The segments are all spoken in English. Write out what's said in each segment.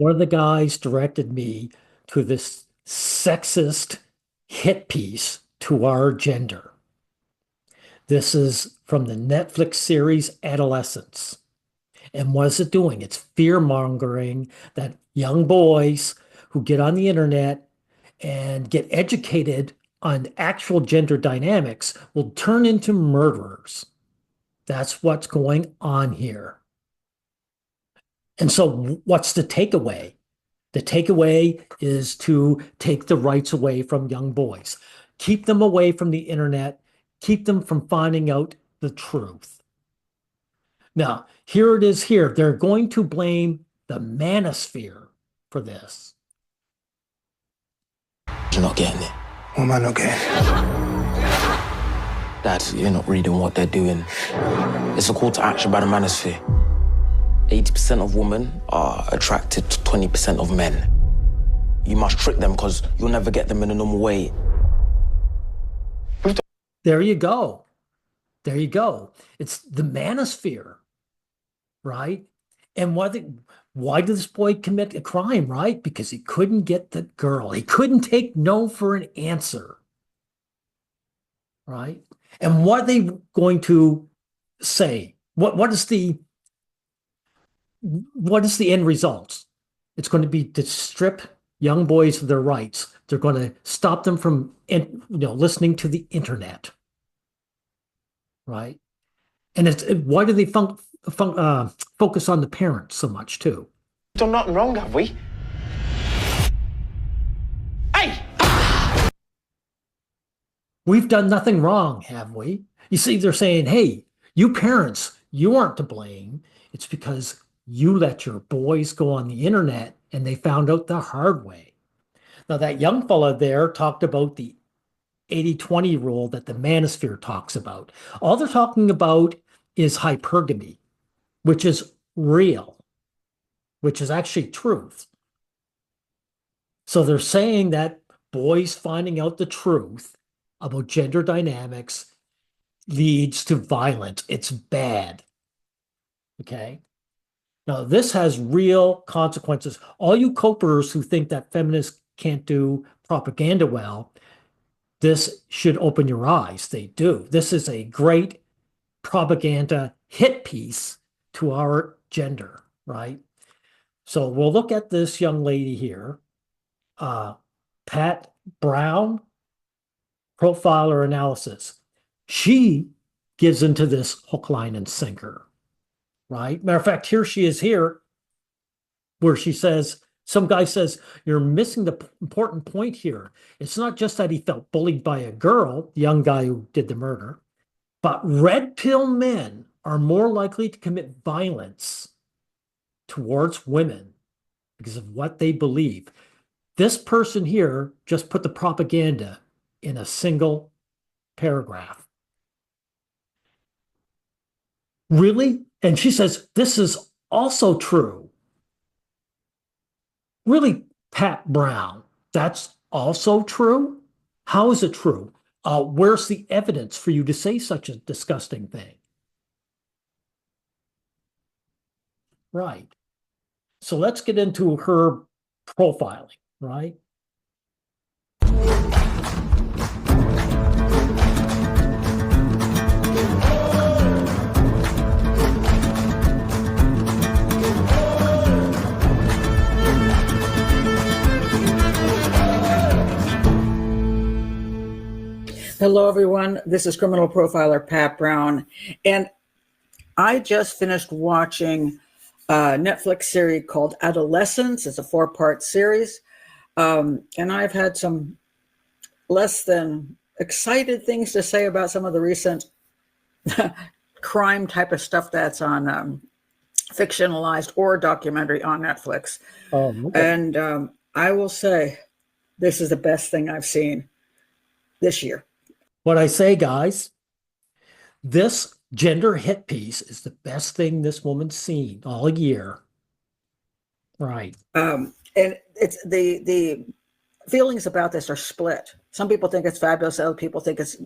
one of the guys directed me to this sexist hit piece to our gender. This is from the Netflix series Adolescence. And what is it doing? It's fear mongering that young boys who get on the internet and get educated on actual gender dynamics will turn into murderers. That's what's going on here. And so, what's the takeaway? The takeaway is to take the rights away from young boys, keep them away from the internet, keep them from finding out the truth. Now, here it is here. They're going to blame the manosphere for this. You're not getting it. What am I not getting? Dad, you're not reading what they're doing. It's a call to action by the manosphere. 80% of women are attracted to 20% of men. You must trick them because you'll never get them in a normal way. There you go. There you go. It's the manosphere, right? And why did this boy commit a crime, right? Because he couldn't get the girl. He couldn't take no for an answer, right? And what are they going to say? What is the end result? It's going to be to strip young boys of their rights. They're going to stop them from, listening to the internet, right? And why do they focus on the parents so much too? Done nothing wrong, have we? Hey! We've done nothing wrong, have we? You see, they're saying, hey, you parents, you aren't to blame. It's because you let your boys go on the internet and they found out the hard way. Now, that young fella there talked about the 80-20 rule that the manosphere talks about. All they're talking about is hypergamy, which is real, which is actually truth. So they're saying that boys finding out the truth about gender dynamics leads to violence. It's bad. Okay? Now, this has real consequences. All you copers who think that feminists can't do propaganda well, this should open your eyes. They do. This is a great propaganda hit piece to our gender, right? So we'll look at this young lady here, Pat Brown, profiler analysis. She gives into this hook, line, and sinker, right? Matter of fact, here she is here, where she says, some guy says, you're missing the important point here. It's not just that he felt bullied by a girl, the young guy who did the murder, but red pill men are more likely to commit violence towards women because of what they believe. This person here just put the propaganda in a single paragraph. Really? And she says, this is also true. Really, Pat Brown, that's also true? How is it true? Where's the evidence for you to say such a disgusting thing? Right. So let's get into her profiling, right? Hello, everyone. This is criminal profiler Pat Brown, and I just finished watching a Netflix series called Adolescence. It's a 4-part series, and I've had some less than excited things to say about some of the recent crime type of stuff that's on fictionalized or documentary on Netflix. Okay. And I will say this is the best thing I've seen this year. What I say, guys, this gender hit piece is the best thing this woman's seen all year. Right. And it's the feelings about this are split. Some people think it's fabulous. Other people think it's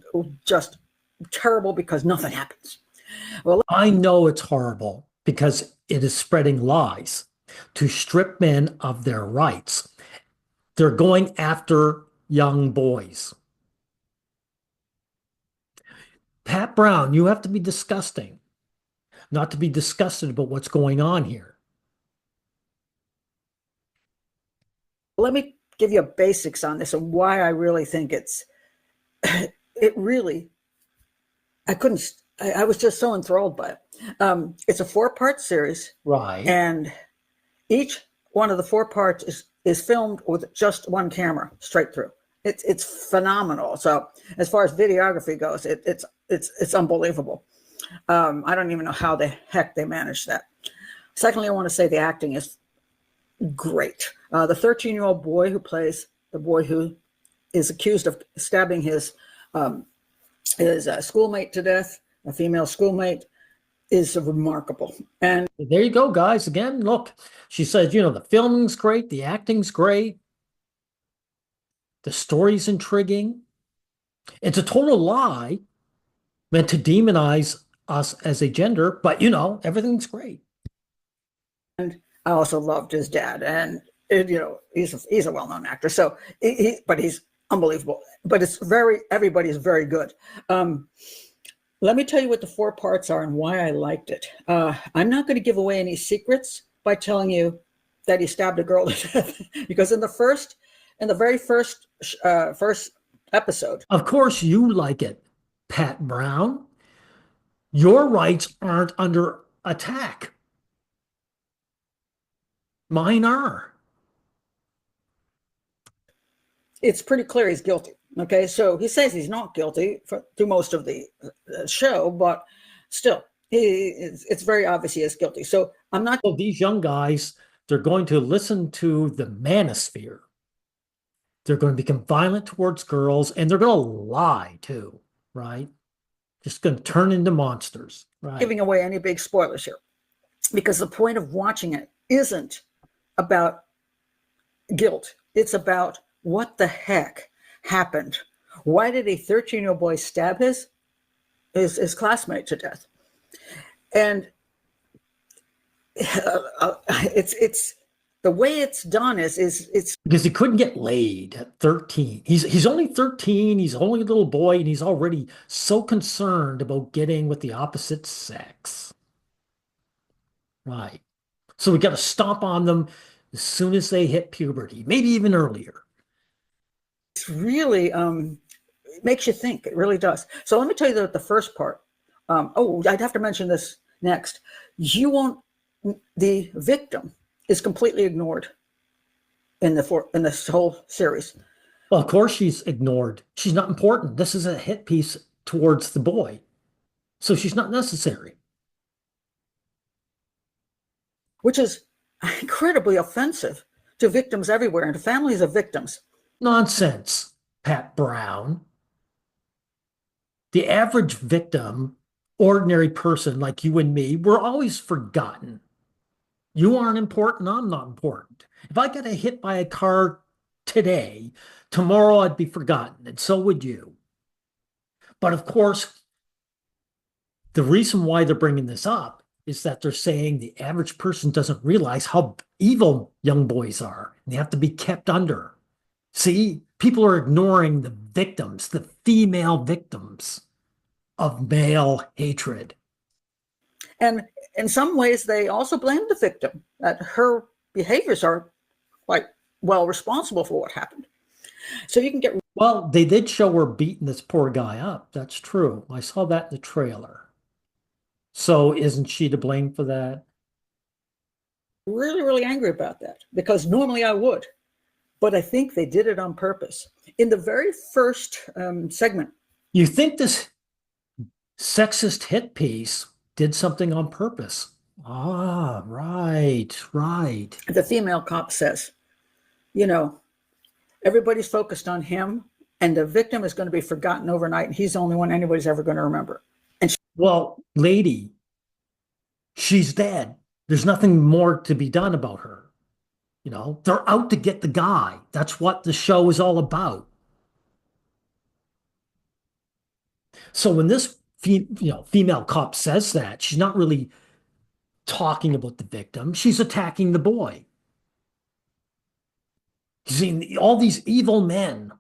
just terrible because nothing happens. Well, I know it's horrible because it is spreading lies. to strip men of their rights. They're going after young boys. Pat Brown, you have to be disgusting, not to be disgusted about what's going on here. Let me give you a basics on this and why I really think it really, I was just so enthralled by it. It's a 4-part series. Right. And each one of the 4 parts is filmed with just one camera straight through. It's phenomenal. So as far as videography goes, it's unbelievable. I don't even know how the heck they managed that. Secondly, I want to say the acting is great. The 13-year-old boy who plays the boy who is accused of stabbing his schoolmate to death, a female schoolmate, is remarkable. And there you go, guys. Again, look, she says, the filming's great, the acting's great, the story's intriguing. It's a total lie meant to demonize us as a gender, but everything's great. And I also loved his dad, and he's a well-known actor, so but he's unbelievable. But everybody's very good. Let me tell you what the 4 parts are and why I liked it. I'm not going to give away any secrets by telling you that he stabbed a girl to death, because in the very first episode. Of course you like it, Pat Brown. Your rights aren't under attack. Mine are. It's pretty clear he's guilty. Okay, so he says he's not guilty through most of the show, but still, it's very obvious he is guilty. So I'm not. So these young guys, they're going to listen to the manosphere. They're going to become violent towards girls, and they're going to lie too, right? Just going to turn into monsters, right? Giving away any big spoilers here, because the point of watching it isn't about guilt. It's about what the heck happened. Why did a 13-year-old boy stab his classmate to death? And it's the way it's done is it's because he couldn't get laid at 13. He's only 13. He's only a little boy, and he's already so concerned about getting with the opposite sex. Right. So we got to stomp on them as soon as they hit puberty, maybe even earlier. It's really it makes you think. It really does. So let me tell you the first part. I'd have to mention this next. The victim is completely ignored in this whole series. Well, of course she's ignored. She's not important. This is a hit piece towards the boy. So she's not necessary. Which is incredibly offensive to victims everywhere and to families of victims. Nonsense, Pat Brown. The average victim, ordinary person like you and me, we're always forgotten. You aren't important, I'm not important. If I got hit by a car today, tomorrow I'd be forgotten, and so would you. But of course, the reason why they're bringing this up is that they're saying the average person doesn't realize how evil young boys are, and they have to be kept under. See, people are ignoring the victims, the female victims of male hatred. And in some ways, they also blame the victim, that her behaviors are quite well responsible for what happened. So you can get. Well, they did show her beating this poor guy up. That's true. I saw that in the trailer. So isn't she to blame for that? Really, really angry about that, because normally I would. But I think they did it on purpose. In the very first segment. You think this sexist hit piece did something on purpose? Ah, right. The female cop says, everybody's focused on him, and the victim is going to be forgotten overnight, and he's the only one anybody's ever going to remember. And well, lady, she's dead. There's nothing more to be done about her. They're out to get the guy. That's what the show is all about. So when this female cop says that, she's not really talking about the victim. She's attacking the boy. You see, all these evil men,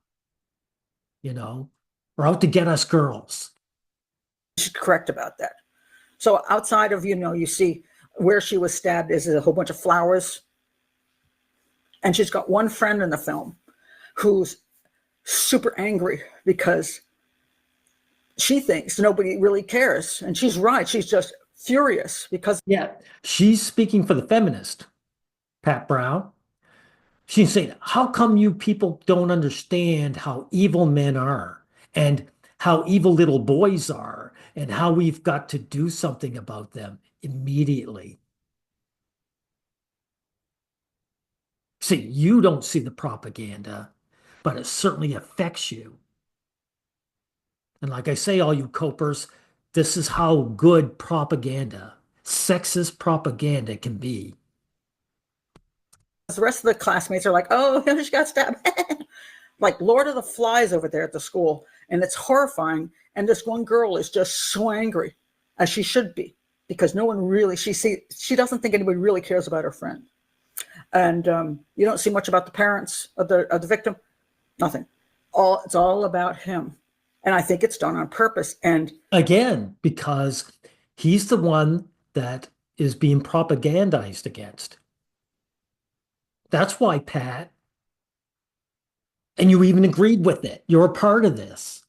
are out to get us girls. She's correct about that. So outside of, you see where she was stabbed is a whole bunch of flowers. And she's got one friend in the film who's super angry because she thinks nobody really cares. And she's right. She's just furious because. Yeah, she's speaking for the feminist, Pat Brown. She's saying, how come you people don't understand how evil men are and how evil little boys are and how we've got to do something about them immediately? See, you don't see the propaganda, but it certainly affects you. And like I say, all you copers, this is how good propaganda, sexist propaganda can be. The rest of the classmates are like, oh, she got stabbed. Like Lord of the Flies over there at the school. And it's horrifying. And this one girl is just so angry, as she should be, because no one really, she doesn't think anybody really cares about her friend. And you don't see much about the parents of the victim. Nothing. It's all about him. And I think it's done on purpose. And again, because he's the one that is being propagandized against. That's why, Pat, and you even agreed with it. You're a part of this.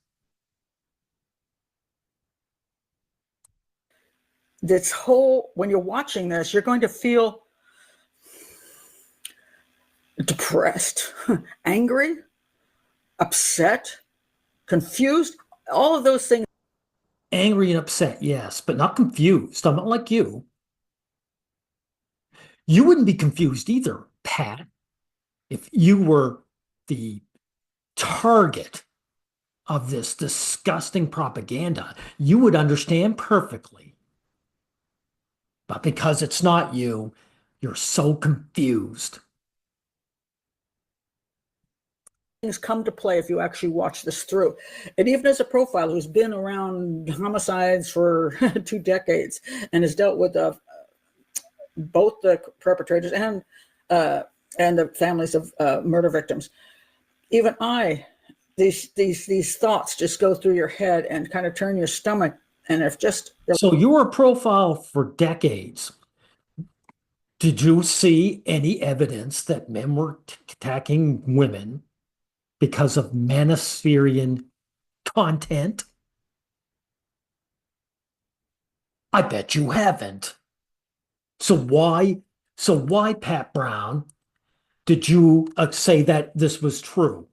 When you're watching this, you're going to feel depressed, angry, upset, confused, all of those things. Angry and upset, yes, but not confused. I'm not like you. You wouldn't be confused either, Pat, if you were the target of this disgusting propaganda. You would understand perfectly. But because it's not you, you're so confused. Things come to play if you actually watch this through. And even as a profiler who's been around homicides for 2 decades and has dealt with both the perpetrators and the families of murder victims, even these thoughts just go through your head and kind of turn your stomach. And so you were a profile for decades. Did you see any evidence that men were attacking women because of manospherian content? I bet you haven't. So why, Pat Brown, did you say that this was true?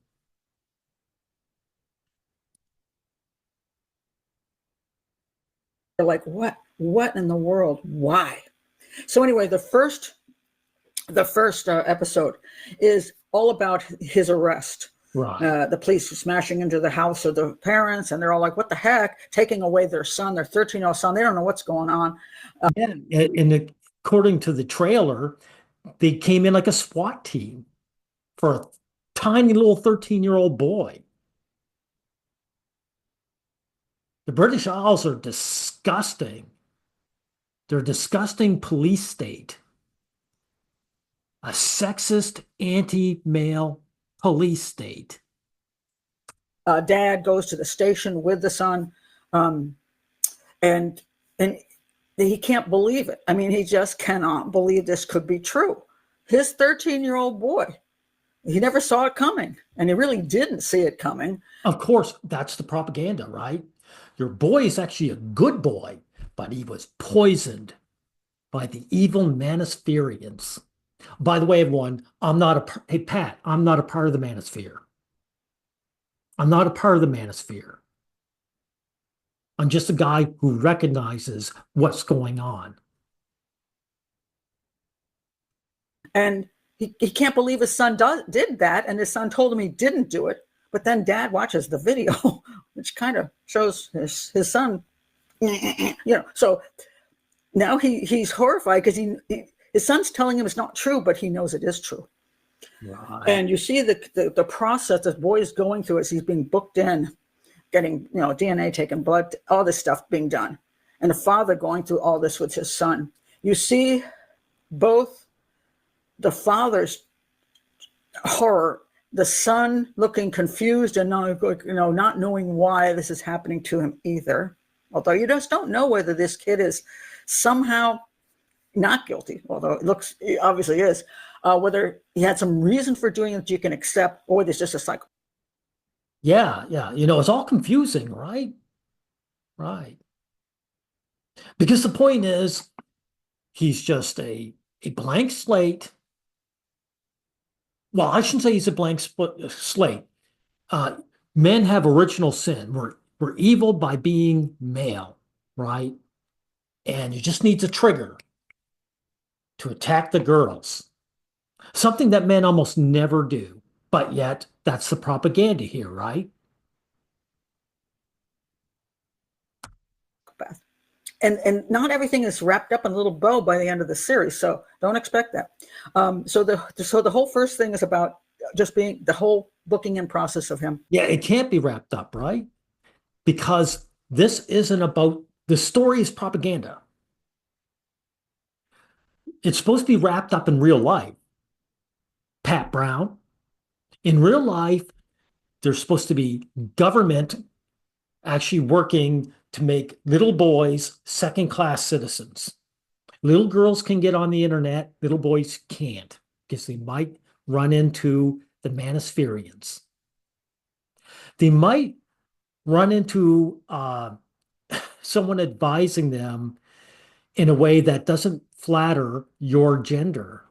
They're like, what in the world? Why? So anyway, the first episode is all about his arrest. Right. The police are smashing into the house of the parents, and they're all like, what the heck? Taking away their son, their 13-year-old son. They don't know what's going on. Yeah, and according to the trailer, they came in like a SWAT team for a tiny little 13-year-old boy. The British Isles are disgusting. They're a disgusting police state. A sexist, anti-male police state. Dad goes to the station with the son, and he can't believe it. I mean, he just cannot believe this could be true. His 13-year-old boy, he never saw it coming, and he really didn't see it coming. Of course, that's the propaganda, right? Your boy is actually a good boy, but he was poisoned by the evil Manospherians. By the way, everyone, hey, Pat, I'm not a part of the Manosphere. I'm not a part of the Manosphere. I'm just a guy who recognizes what's going on. And he can't believe his son did that, and his son told him he didn't do it. But then Dad watches the video, which kind of shows his son, So now he's horrified because his son's telling him it's not true, but he knows it is true. Right. And you see the process this boy is going through as he's being booked in, getting DNA taken, blood, all this stuff being done, and the father going through all this with his son. You see both the father's horror, the son looking confused and not knowing why this is happening to him either. Although you just don't know whether this kid is somehow not guilty, although it obviously is, whether he had some reason for doing it that you can accept, or there's just a cycle. Yeah, yeah. It's all confusing, right? Right. Because the point is, he's just a blank slate. Well, I shouldn't say he's a blank slate. Men have original sin. We're evil by being male, right? And you just need a trigger to attack the girls. Something that men almost never do. But yet, that's the propaganda here, right? And not everything is wrapped up in a little bow by the end of the series, so don't expect that. So the whole first thing is about just being the whole booking in process of him. Yeah, it can't be wrapped up, right? Because this isn't about the story is propaganda. It's supposed to be wrapped up in real life. Pat Brown, in real life, there's supposed to be government actually working to make little boys second-class citizens. Little girls can get on the internet, little boys can't, because they might run into the Manospherians. They might run into someone advising them in a way that doesn't flatter your gender.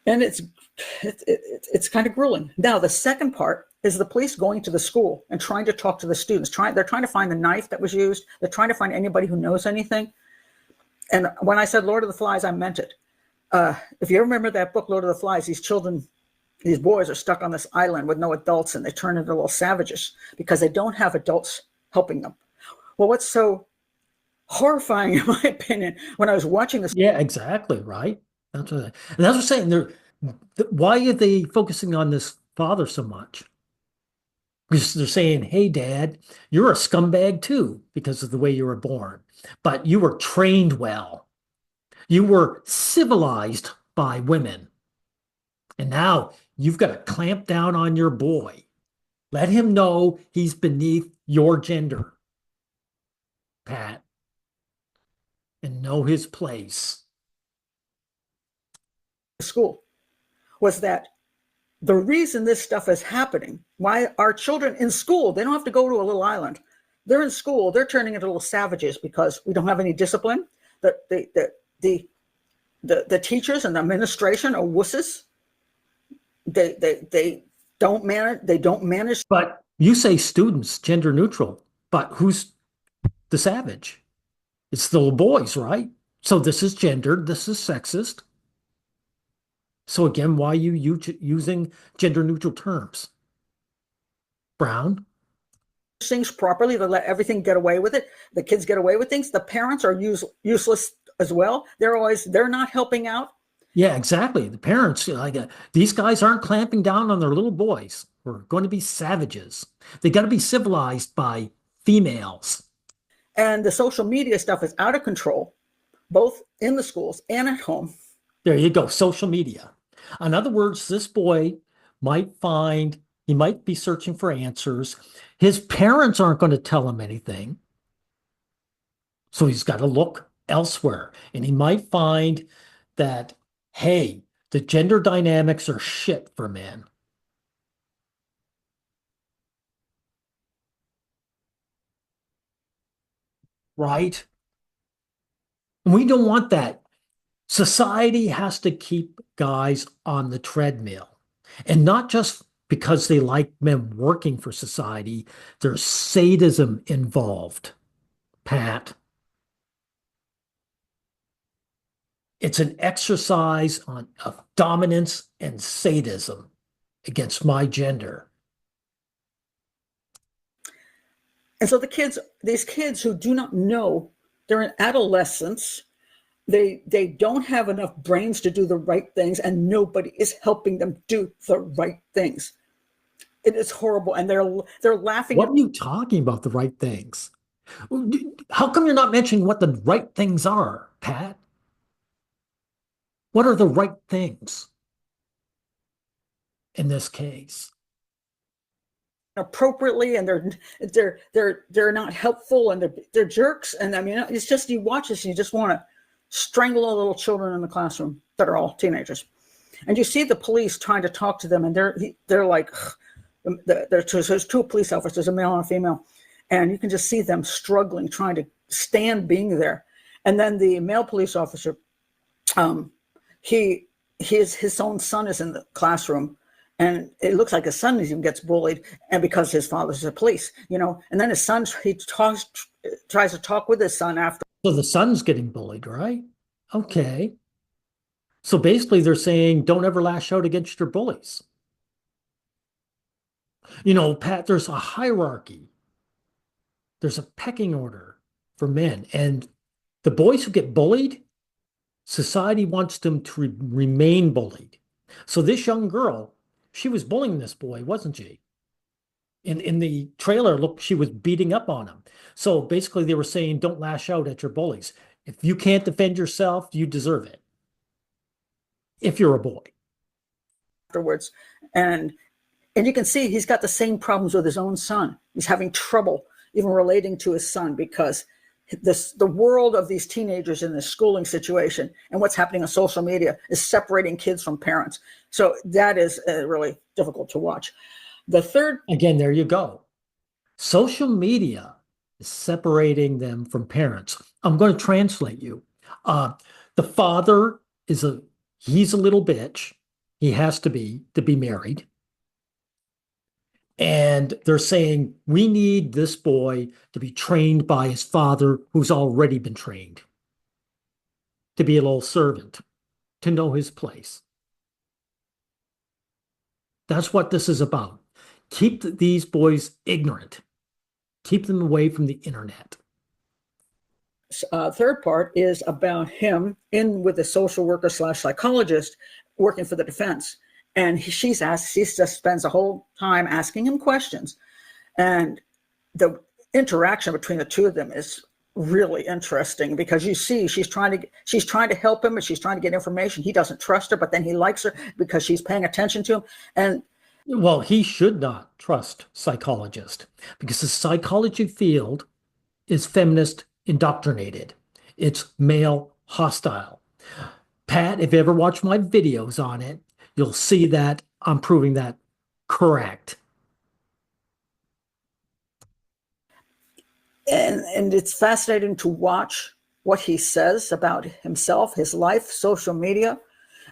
And it's kind of grueling. Now, the second part is the police going to the school and trying to talk to the students. They're trying to find the knife that was used. They're trying to find anybody who knows anything. And when I said Lord of the Flies, I meant it. If you remember that book, Lord of the Flies, these boys are stuck on this island with no adults, and they turn into little savages because they don't have adults helping them. Well, what's so horrifying, in my opinion, when I was watching this. Yeah, exactly, right? And that's what I'm saying. Why are they focusing on this father so much? Because they're saying, hey, Dad, you're a scumbag too, because of the way you were born. But you were trained well. You were civilized by women. And now you've got to clamp down on your boy. Let him know he's beneath your gender, Pat, and know his place. School was that the reason this stuff is happening, why our children in school, they don't have to go to a little island. They're in school, they're turning into little savages because we don't have any discipline. The teachers and the administration are wusses. They don't manage. But you say students, gender neutral, but who's the savage? It's the little boys, right? So this is gendered, this is sexist. So again, why are you using gender neutral terms? Brown? Things properly to let everything get away with it. The kids get away with things. The parents are useless as well. They're not helping out. Yeah, exactly. The parents, these guys aren't clamping down on their little boys. We're going to be savages. They got to be civilized by females. And the social media stuff is out of control, both in the schools and at home. There you go, social media. In other words, this boy might be searching for answers. His parents aren't going to tell him anything. So he's got to look elsewhere. And he might find that, hey, the gender dynamics are shit for men. Right? And we don't want that. Society has to keep guys on the treadmill. And not just because they like men working for society. There's sadism involved, Pat. It's an exercise of dominance and sadism against my gender. And so these kids who do not know, they're in adolescence, they don't have enough brains to do the right things, and nobody is helping them do the right things. It is horrible, and they're laughing. What are you talking about, the right things? How come you're not mentioning what the right things are, Pat? What are the right things in this case? Appropriately, and they're not helpful, and they're jerks. And I mean, it's just, you watch this and you just want to strangle all the little children in the classroom that are all teenagers. And you see the police trying to talk to them, and they're like, there's two police officers, a male and a female, and you can just see them struggling, trying to stand being there. And then the male police officer, his own son is in the classroom, and it looks like his son even gets bullied, and because his father's a police, and then his son, tries to talk with his son after. So the son's getting bullied, right? Okay. So basically they're saying, don't ever lash out against your bullies. Pat, there's a hierarchy. There's a pecking order for men. And the boys who get bullied, society wants them to remain bullied. So this young girl, she was bullying this boy, wasn't she? In the trailer, look, she was beating up on him. So basically they were saying, don't lash out at your bullies. If you can't defend yourself, you deserve it. If you're a boy. Afterwards. And you can see he's got the same problems with his own son. He's having trouble even relating to his son, because the world of these teenagers in this schooling situation and what's happening on social media is separating kids from parents. So that is really difficult to watch. The third. Again, there you go. Social media is separating them from parents. I'm going to translate you. The father he's a little bitch. He has to be married. And they're saying, we need this boy to be trained by his father, who's already been trained, to be a little servant, to know his place. That's what this is about. Keep these boys ignorant. Keep them away from the internet. Third part is about him in with a social worker / psychologist working for the defense. And she just spends the whole time asking him questions. And the interaction between the two of them is really interesting, because you see she's trying to help him, and she's trying to get information. He doesn't trust her, but then he likes her because she's paying attention to him. And well, he should not trust psychologists, because the psychology field is feminist indoctrinated. It's male hostile. Pat, if you ever watch my videos on it, you'll see that I'm proving that correct. And it's fascinating to watch what he says about himself, his life, social media.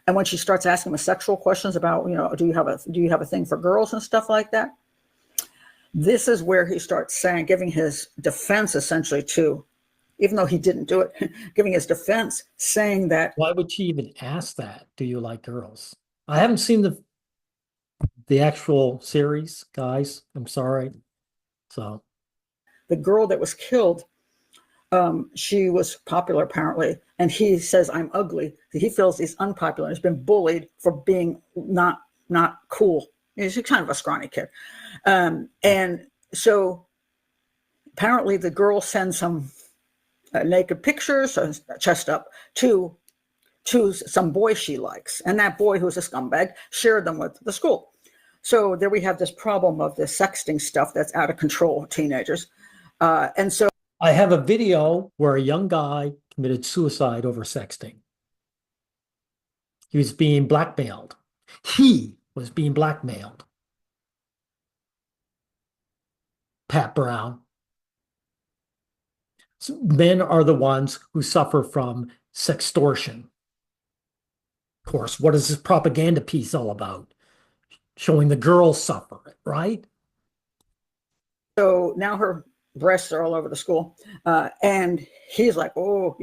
And when she starts asking him sexual questions about, do you have a thing for girls and stuff like that? This is where he starts giving his defense essentially too, even though he didn't do it, giving his defense, saying that. Why would she even ask that? Do you like girls? I haven't seen the actual series, guys. I'm sorry. So the girl that was killed, she was popular apparently, and he says, I'm ugly. He feels he's unpopular. He's been bullied for being not cool. He's kind of a scrawny kid. And so apparently the girl sends some naked pictures, chest up, to some boy she likes. And that boy, who's a scumbag, shared them with the school. So there we have this problem of the sexting stuff that's out of control with teenagers. And so I have a video where a young guy committed suicide over sexting. He was being blackmailed. He was being blackmailed. Pat Brown. So men are the ones who suffer from sextortion. Of course, what is this propaganda piece all about? Showing the girls suffer it, right? So now her breasts are all over the school. And he's like, oh,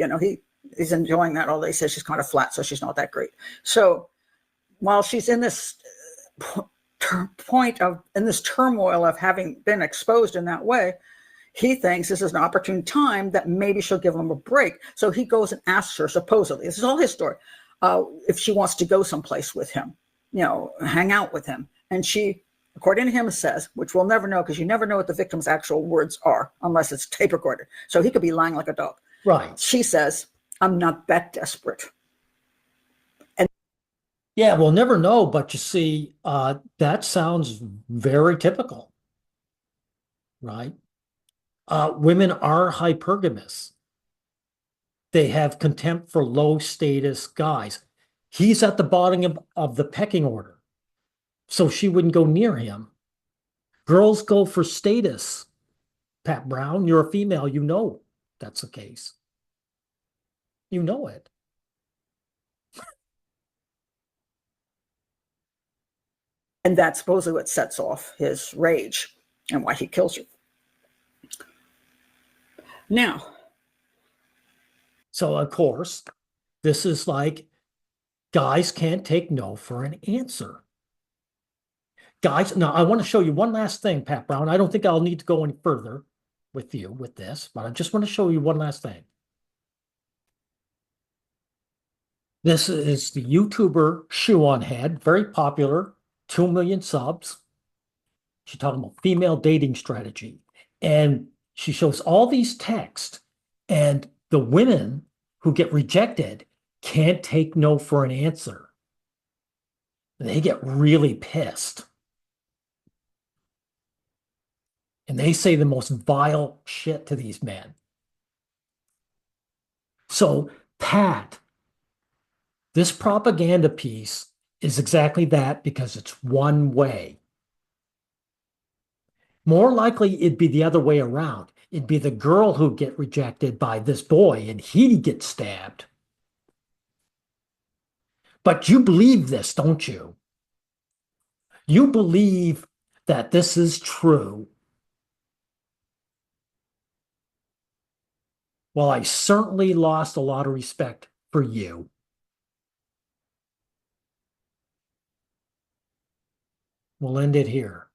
he's enjoying that. Although he says she's kind of flat, so she's not that great. So while she's in this in this turmoil of having been exposed in that way, he thinks this is an opportune time that maybe she'll give him a break. So he goes and asks her, supposedly, this is all his story, if she wants to go someplace with him, hang out with him. And she according to him, says, which we'll never know because you never know what the victim's actual words are unless it's tape recorded. So he could be lying like a dog. Right. She says, I'm not that desperate. Yeah, we'll never know, but you see, that sounds very typical, right? Women are hypergamous. They have contempt for low status guys. He's at the bottom of the pecking order, so she wouldn't go near him. Girls go for status. Pat Brown, you're a female, you know that's the case. You know it. And that's supposedly what sets off his rage and why he kills her. Now, so of course, this is like guys can't take no for an answer. Guys, now I want to show you one last thing, Pat Brown. I don't think I'll need to go any further with you with this, but I just want to show you one last thing. This is the YouTuber Shoe on Head, very popular, 2 million subs. She's talking about female dating strategy. And she shows all these texts, and the women who get rejected can't take no for an answer. They get really pissed. And they say the most vile shit to these men. So, Pat, this propaganda piece is exactly that because it's one way. More likely, it'd be the other way around. It'd be the girl who'd get rejected by this boy and he'd get stabbed. But you believe this, don't you? You believe that this is true. Well, I certainly lost a lot of respect for you. We'll end it here.